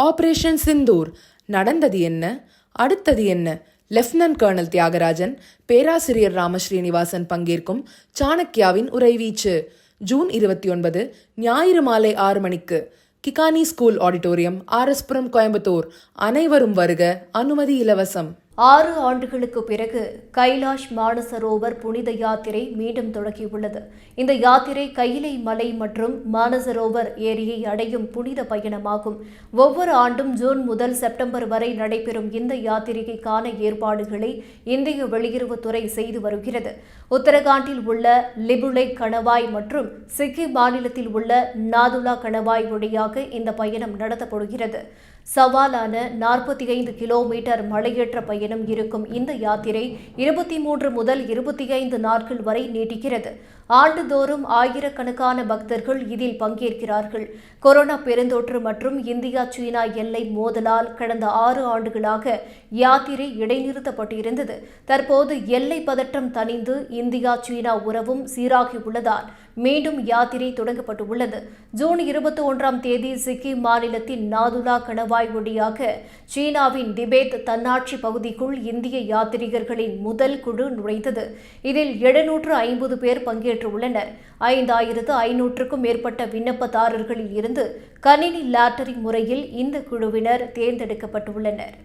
Operation Sindoor நடந்தது என்ன, அடுத்தது என்ன? லெப்டினன்ட் கர்னல் தியாகராஜன், பேராசிரியர் ராமஸ்ரீனிவாசன் பங்கேற்கும் சாணக்யாவின் உரைவீச்சு. ஜூன் 29 ஞாயிறு மாலை 6 மணிக்கு கிகானி ஸ்கூல் ஆடிட்டோரியம், RS புரம், கோயம்புத்தூர். அனைவரும் வருக, அனுமதி இலவசம். 6 ஆண்டுகளுக்கு பிறகு கைலாஷ் மானசரோவர் புனித யாத்திரை மீண்டும் தொடங்கியுள்ளது. இந்த யாத்திரை கையிலை மலை மற்றும் மானசரோவர் ஏரியை அடையும் புனித பயணமாகும். ஒவ்வொரு ஆண்டும் ஜூன் முதல் செப்டம்பர் வரை நடைபெறும் இந்த யாத்திரைக்கான ஏற்பாடுகளை இந்திய வெளியுறவுத்துறை செய்து வருகிறது. உத்தரகாண்டில் உள்ள லிபுலேக் கணவாய் மற்றும் சிக்கிம் மாநிலத்தில் உள்ள நாதுலா கணவாய் வழியாக இந்த பயணம் நடத்தப்படுகிறது. சவாலான 45 கிலோமீட்டர் மலையேற்ற பயணம் இருக்கும் இந்த யாத்திரை 23 முதல் 25 நாட்கள் வரை நீடிக்கிறது. ஆண்டுதோறும் ஆயிரக்கணக்கான பக்தர்கள் இதில் பங்கேற்கிறார்கள். கொரோனா பெருந்தொற்று மற்றும் இந்தியா சீனா எல்லை மோதலால் கடந்த 6 ஆண்டுகளாக யாத்திரை இடைநிறுத்தப்பட்டிருந்தது. தற்போது எல்லை பதட்டம் தணிந்து இந்தியா சீனா உறவும் சீராகியுள்ளதால் மீண்டும் யாத்திரை தொடங்கப்பட்டுள்ளது. ஜூன் 21ஆம் தேதி சிக்கிம் மாநிலத்தின் நாதுலா கணவாய் வழியாக சீனாவின் திபேத் தன்னாட்சி பகுதிக்குள் இந்திய யாத்ரீகர்களின் முதல் குழு நுழைந்தது. இதில் 750 பேர் பங்கேற்றுள்ளனர். 5500க்கும் மேற்பட்ட விண்ணப்பதாரர்களில் இருந்து கணினி லாட்டரி முறையில் இந்த குழுவினர் தேர்ந்தெடுக்கப்பட்டுள்ளனர்.